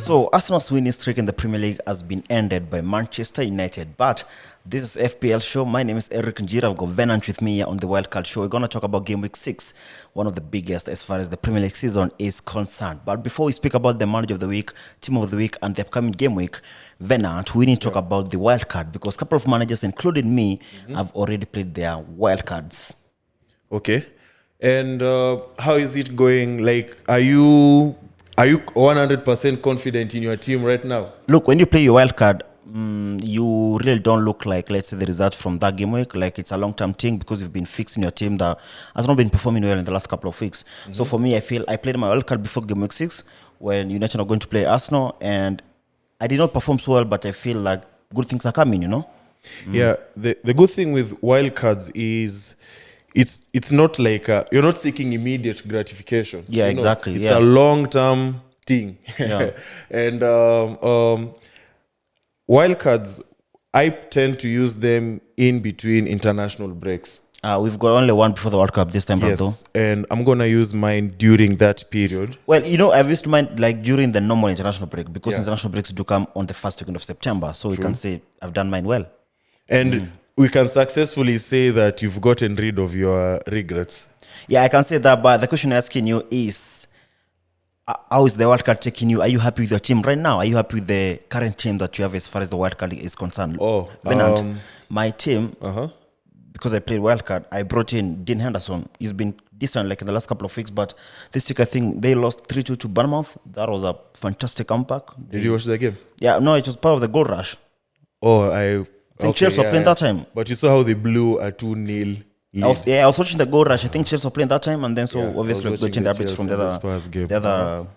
So Arsenal's winning streak in the Premier League has been ended by Manchester United. But this is FPL show. My name is Eric Njira. I've got Venant with me here on the Wildcard show. We're going to talk about game week 6, one of the biggest as far as the Premier League season is concerned. But before we speak about the manager of the week, team of the week, and the upcoming game week, Venant, we need to talk about the wildcard because a couple of managers, including me, have already played their wildcards. Okay. And how is it going? Like, are you 100% confident in your team right now? Look, when you play your wildcard, you really don't look like, let's say, the results from that game week. Like, it's a long-term thing because you've been fixing your team that has not been performing well in the last couple of weeks. So for me, I feel I played my wildcard before game week 6 when United are going to play Arsenal, and I did not perform so well, but I feel like good things are coming, you know? Yeah, the good thing with wildcards is it's not like you're not seeking immediate gratification. Yeah, exactly. It's a long-term thing. Yeah. And wildcards, I tend to use them in between international breaks. We've got only one before the World Cup this time, Yes, though. and I'm going to use mine during that period. Well, you know, I've used mine like during the normal international break because Yeah. international breaks do come on the first weekend of September. So we can say I've done mine well. And we can successfully say that you've gotten rid of your regrets. Yeah, I can say that, but the question I'm asking you is, how is the World Cup taking you? Are you happy with your team right now? Are you happy with the current team that you have as far as the World Cup is concerned? Oh, Venant, my team, because I played World Cup, I brought in Dean Henderson. He's been decent like in the last couple of weeks, but this week I think they lost 3-2 to Bournemouth. That was a fantastic comeback. Did you watch the game? Yeah, no, it was part of the goal rush. Oh, I think Chelsea were playing that time. But you saw how they blew a 2-0 lead. I was watching the goal rush. I think Chelsea were playing that time, and then so Yeah, I obviously was we're watching watching the updates the from Chelsea and the Spurs game. the other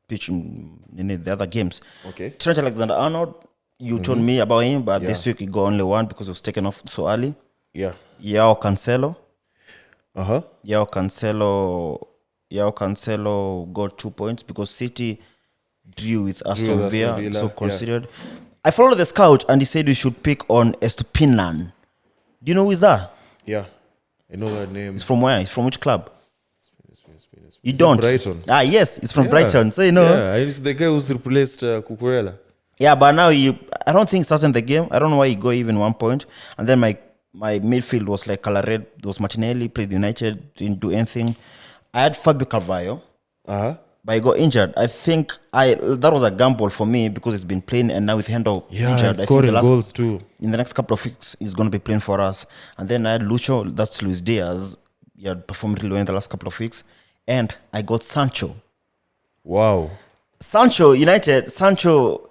pitch in the other games. Okay. Trent Alexander-Arnold, you told me about him, but this week he got only one because he was taken off so early. Yeah. Yao Cancelo got 2 points because City drew with Aston Villa, so considered. I followed the scout and he said we should pick on Estupinan. Do you know who is that? Yeah. I know that name. He's from where? He's from which club? Spain. You don't? Brighton. Yes, it's from Brighton. So you know. Yeah, it's the guy who's replaced Cucurella. Yeah, but now I don't think starting the game. I don't know why he got even 1 point. And then my midfield was like color red. There was Martinelli, played United, didn't do anything. I had Fabio Carvalho, but he got injured. I think that was a gamble for me because he's been playing, and now with Hendo injured, scoring goals too. In the next couple of weeks, he's going to be playing for us. And then I had Lucho, that's Luis Diaz. He had performed really well in the last couple of weeks. And I got Sancho. Wow. Sancho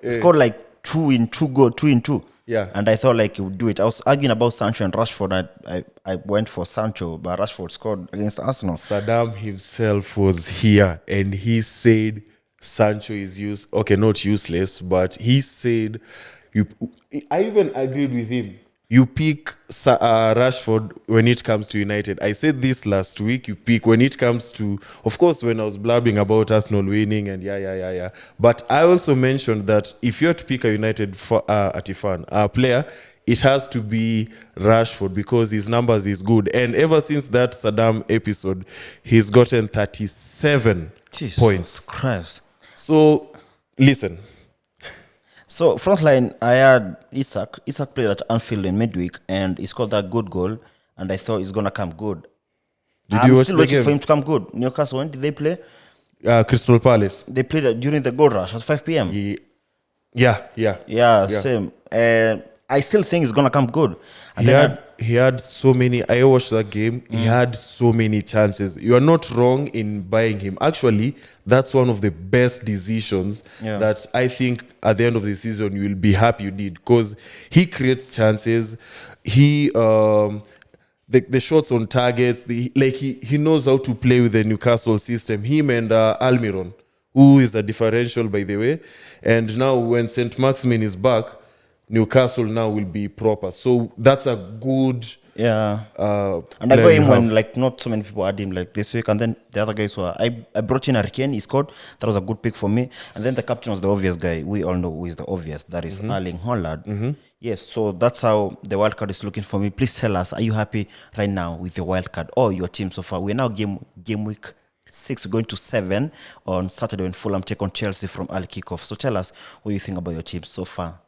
scored like 2 in 2. Yeah. And I thought like he would do it. I was arguing about Sancho and Rashford. I went for Sancho, but Rashford scored against Arsenal. Saddam himself was here and he said Sancho is not useless, but he said I even agreed with him. You pick Rashford when it comes to United. I said this last week. You pick when it comes to, of course, when I was blabbing about Arsenal winning and yeah. But I also mentioned that if you have to pick a United player, it has to be Rashford because his numbers is good. And ever since that Saddam episode, he's gotten 37 points. Christ. So, listen. So, frontline, I had Isak. Isak played at Anfield in midweek, and he scored that good goal, and I thought he's going to come good. Did you watch the game? I'm still waiting for him to come good. Newcastle, when did they play? Crystal Palace. They played during the goal rush at 5 p.m. Yeah. Same. And I still think he's going to come good. And he had so many. I watched that game. He had so many chances. You are not wrong in buying him. Actually, that's one of the best decisions that I think at the end of the season you will be happy you did because he creates chances. He the shots on targets. He knows how to play with the Newcastle system. Him and Almiron, who is a differential by the way. And now when St. Maximin is back, Newcastle now will be proper. So that's a good and I got him when like not so many people had him like this week, and then the other guys were I brought in Hurricane, he scored. That was a good pick for me. And then the captain was the obvious guy. We all know who is the obvious. That is Erling Haaland. Yes, so that's how the wildcard is looking for me. Please tell us, are you happy right now with your wildcard or your team so far? We're now game week 6, we're going to 7 on Saturday when Fulham take on Chelsea from early kickoff. So tell us what you think about your team so far.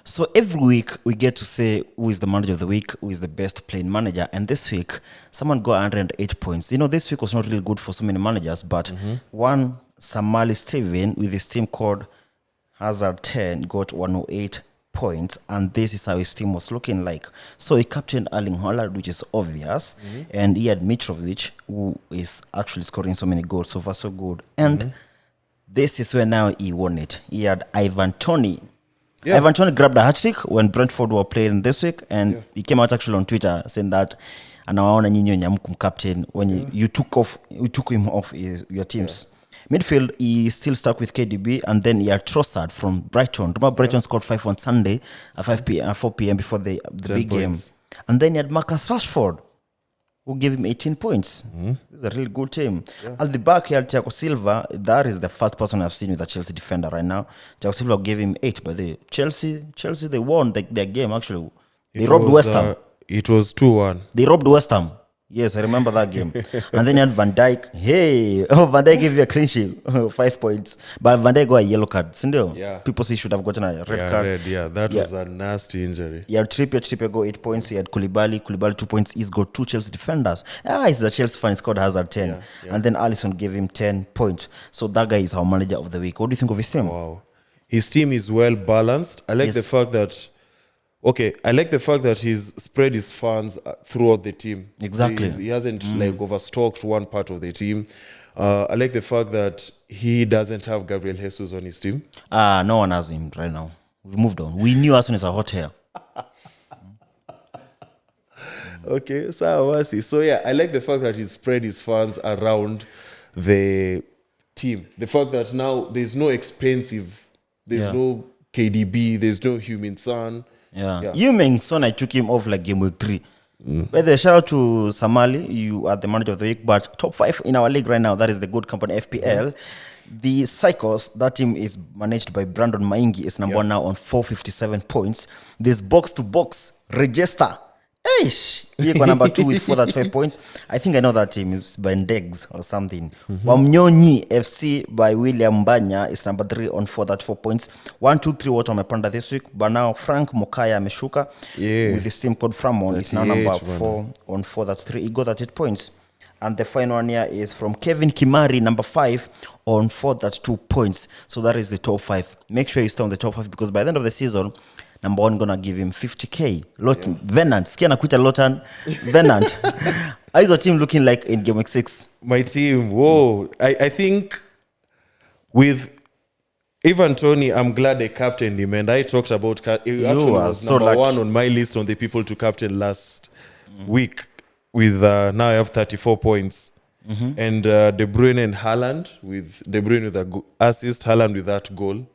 So every week we get to say who is the manager of the week, who is the best playing manager. And this week, someone got 108 points. This week was not really good for so many managers, but one Samali Steven with his team called Hazard 10 got 108 points, and this is how his team was looking like. So he captained Erling Haaland, which is obvious, and he had Mitrovic, who is actually scoring so many goals, so far so good. And this is where now he won it. He had Ivan Toney. Yeah. Ivan Toney grabbed a hat-trick when Brentford were playing this week, and he came out actually on Twitter saying that anawaona nyinyi nyamkum captain when you took him off your teams. Midfield, he still stuck with KDB, and then he had Trossard from Brighton. Remember, Brighton scored 5 on Sunday at 4 p.m. before the big game. And then he had Marcus Rashford, who gave him 18 points. This is a really good team. At the back, he had Thiago Silva. That is the first person I've seen with a Chelsea defender right now. Thiago Silva gave him 8, but Chelsea, they won their game, actually. They robbed West Ham. It was 2-1. They robbed West Ham. Yes, I remember that game. And then you had Van Dijk. Van Dijk gave you a clean sheet, 5 points. But Van Dijk got a yellow card. Yeah. People say he should have gotten a red card. That was a nasty injury. He had Trippier got 8 points. He had Koulibaly 2 points. He's got 2 Chelsea defenders. He's a Chelsea fan. He scored Hazard 10. And then Alisson gave him 10 points. So that guy is our manager of the week. What do you think of his team? Wow. His team is well balanced. I like the fact that he's spread his funds throughout the team. Exactly. He hasn't overstocked one part of the team. I like the fact that he doesn't have Gabriel Jesus on his team. No one has him right now. We've moved on. We knew as soon as a hot hair. Okay, so I like the fact that he spread his funds around the team. The fact that now there's no expensive, no KDB, there's no Heung-min Son. Heung-min Son, I took him off like game week 3. By the shout out to Samali, you are the manager of the week, but top 5 in our league right now, that is the good company FPL. The Cycles, that team is managed by Brandon Maingi, is number 1 now on 457 points. There's box to box register. He got number 2 with 405 points. I think I know that team is by Ndegs or something. Wamnyonyi FC by William Banya is number 3 on 404 points. 1, 2, 3 what amepanda this week. But now Frank Mokaya ameshuka with his team called Framon. Is now number 4 on 403. He got 8 points. And the final one here is from Kevin Kimari, number 5 on 402 points. So that is the top 5. Make sure you stay on the top 5 because by the end of the season, number 1 gonna give him 50k. Venant, skia nakuita Lotan. Venant. How is your team looking like in game week 6? My team, I think with Ivan Toney, I'm glad I captained him, and I talked about he actually was number 1 on my list on the people to captain last week. With now I have 34 points, and De Bruyne and Haaland with De Bruyne with an assist, Haaland with that goal.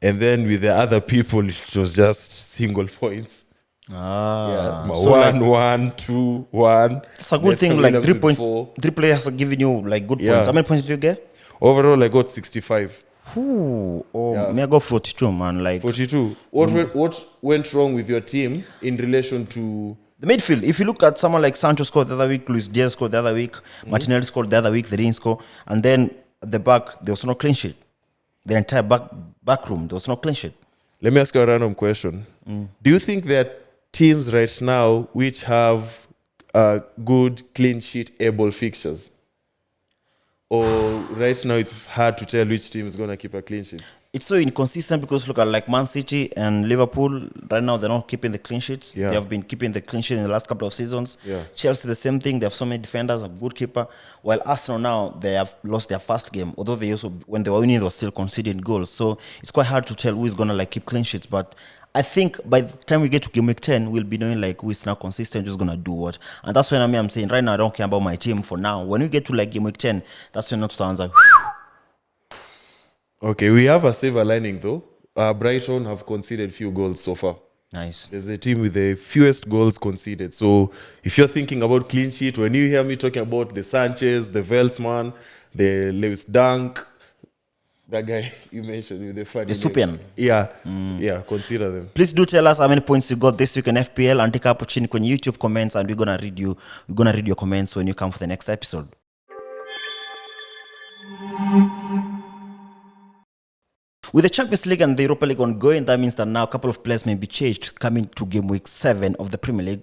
And then with the other people, it was just single points. 1, 2, 1. It's a good thing, like 3 points. 3 players are giving you like good points. How many points did you get? Overall, I got 65. Me I got 42, man. Like 42. What went wrong with your team in relation to the midfield? If you look at someone like Sancho scored the other week, Luis Diaz scored the other week, Martinelli scored the other week, they didn't score. And then at the back, there was no clean sheet. The entire back room, there was no clean sheet. Let me ask you a random question. Do you think there are teams right now which have good clean sheet able fixtures? Or right now it's hard to tell which team is going to keep a clean sheet? It's so inconsistent because look at like Man City and Liverpool, right now they're not keeping the clean sheets. They have been keeping the clean sheet in the last couple of seasons. Chelsea, the same thing. They have so many defenders, a good keeper. While Arsenal now, they have lost their first game. Although they also, when they were winning, they were still conceding goals. So it's quite hard to tell who is going to like keep clean sheets. But I think by the time we get to game week 10, we'll be knowing like who is now consistent, who's going to do what. And that's when I'm saying right now, I don't care about my team for now. When we get to like game week 10, that's when not to answer. Okay, we have a silver lining though. Brighton have conceded few goals so far. Nice. There's a team with the fewest goals conceded. So if you're thinking about clean sheet, when you hear me talking about the Sanchez, the Veltman, the Lewis Dunk, That guy you mentioned with the funny Estupian. name. Yeah, consider them. Please do tell us how many points you got this week in FPL and take up chini kwenye YouTube comments, and we're gonna read your comments when you come for the next episode. With the Champions League and the Europa League ongoing, that means that now a couple of players may be changed coming to game week 7 of the Premier League.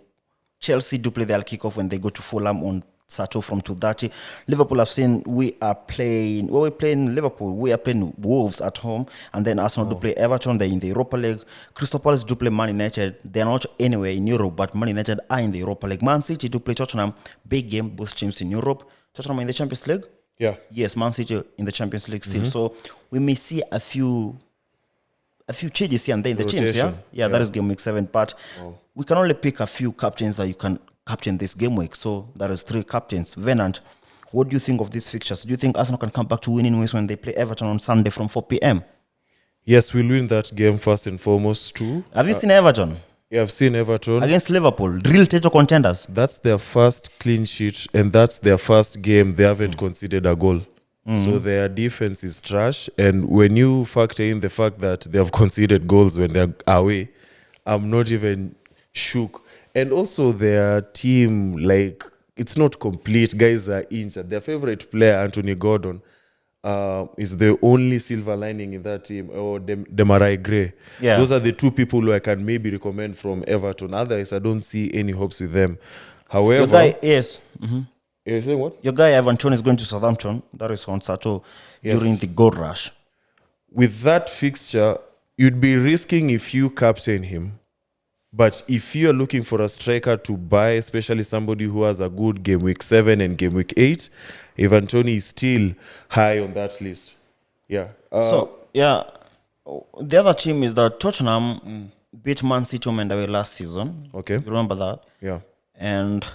Chelsea do play their kickoff when they go to Fulham on Saturday from 2:30. Liverpool have seen we're playing Liverpool. We are playing Wolves at home, and then Arsenal do play Everton. They're in the Europa League. Crystal Palace do play Man United. They're not anywhere in Europe, but Man United are in the Europa League. Man City do play Tottenham. Big game, both teams in Europe. Tottenham in the Champions League. Yeah. Yes, Man City in the Champions League still. So we may see a few changes here and there in the teams. Yeah, that is game week 7. But we can only pick a few captains that you can captain this game week. So that is 3 captains. Venant, what do you think of these fixtures? Do you think Arsenal can come back to winning ways when they play Everton on Sunday from 4 p.m.? Yes, we'll win that game first and foremost too. Have you seen Everton? Yeah, I've seen Everton. Against Liverpool, real title contenders. That's their first clean sheet, and that's their first game they haven't conceded a goal. So their defense is trash. And when you factor in the fact that they have conceded goals when they're away, I'm not even shook. And also their team, like, it's not complete. Guys are injured. Their favorite player, Anthony Gordon, is the only silver lining in that team, or Demarai Gray. Yeah. Those are the 2 people who I can maybe recommend from Everton. Otherwise, I don't see any hopes with them. However, Your guy, yes. you're saying what? Your guy, Ivan Toney, is going to Southampton. That is on Saturday during the goal rush. With that fixture, you'd be risking if you captain him. But if you're looking for a striker to buy, especially somebody who has a good game week 7 and game week 8, Ivan Toney is still high on that list. Yeah. The other team is that Tottenham beat Man City home and away last season. Okay. You remember that? Yeah. And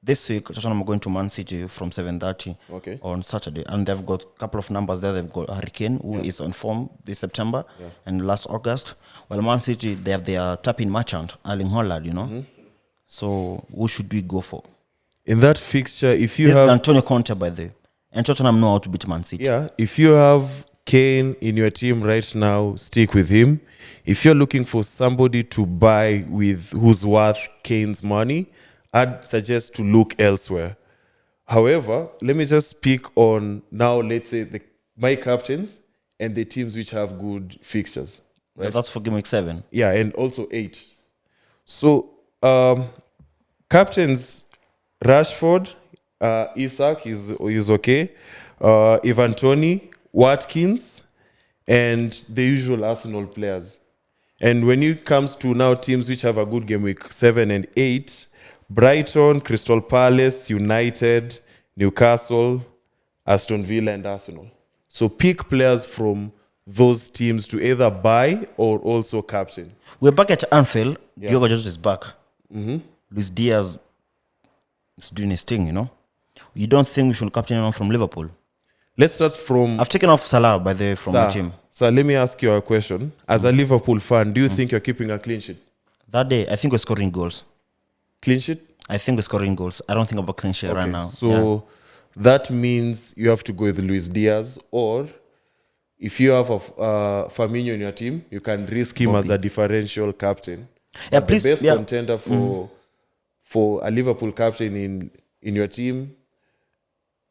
this week, Tottenham are going to Man City from 7:30 on Saturday. And they've got a couple of numbers there. They've got Harry Kane, who is on form this September and last August. While Man City, they have their tapping merchant, Erling Haaland, So who should we go for? In that fixture, if you This is have... Antonio Conte, by the way. And Tottenham know how to beat Man City. Yeah, if you have Kane in your team right now, stick with him. If you're looking for somebody to buy with who's worth Kane's money, I'd suggest to look elsewhere. However, let me just speak on now, let's say, my captains and the teams which have good fixtures. Right? Yeah, that's for game week 7. Yeah, and also 8. So, captains, Rashford, Isak is okay. Ivan Toney, Watkins, and the usual Arsenal players. And when it comes to now teams which have a good game week 7 and 8, Brighton, Crystal Palace, United, Newcastle, Aston Villa, and Arsenal. So pick players from those teams to either buy or also captain. We're back at Anfield. Diogo Jota is back. Luis Diaz is doing his thing, You don't think we should captain anyone from Liverpool? Let's start from... I've taken off Salah, by the way, from my team. So let me ask you a question. As a Liverpool fan, do you think you're keeping a clean sheet? That day, I think we're scoring goals. Clean sheet? I think we're scoring goals. I don't think about clean sheet right now. So that means you have to go with Luis Diaz, or if you have a Firmino in your team, you can risk him as a differential captain. Yeah, But please, the best contender for a Liverpool captain in your team,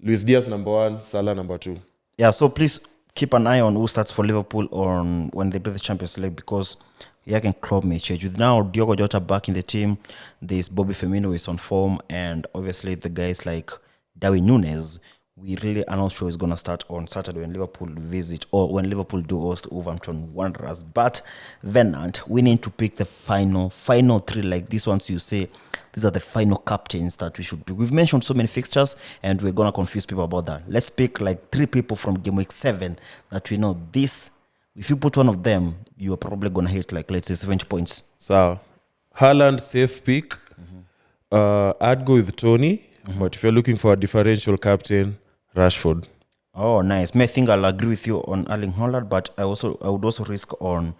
Luis Diaz number 1, Salah number 2. Yeah, so please keep an eye on who starts for Liverpool on when they play the Champions League, because Jurgen Klopp may change. With now Diogo Jota back in the team, there's Bobby Firmino who is on form, and obviously the guys like Darwin Núñez, we really are not sure is going to start on Saturday when Liverpool visit, or when Liverpool do host Wolverhampton Wanderers. But Venant, we need to pick the final 3, like these ones you say, these are the final captains that we should pick. We've mentioned so many fixtures, and we're going to confuse people about that. Let's pick like 3 people from game week 7 that we know this. If you put one of them, you're probably going to hit like, let's say, 70 points. So, Haaland, safe pick. I'd go with Tony, but if you're looking for a differential captain, Rashford. Oh, nice. I think I'll agree with you on Erling Haaland, but I would also risk on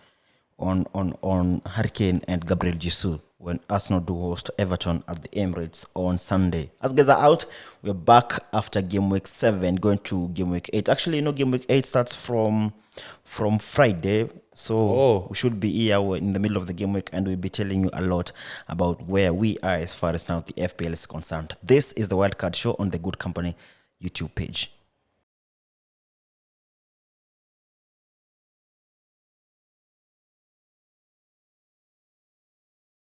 Harry Kane and Gabriel Jesus when Arsenal do host Everton at the Emirates on Sunday. As guys are out, we're back after game week 7, going to game week 8. Actually, game week 8 starts from Friday, so we should be here in the middle of the game week, and we'll be telling you a lot about where we are as far as now the FPL is concerned. This is the Wildcard Show on the Good Company YouTube page.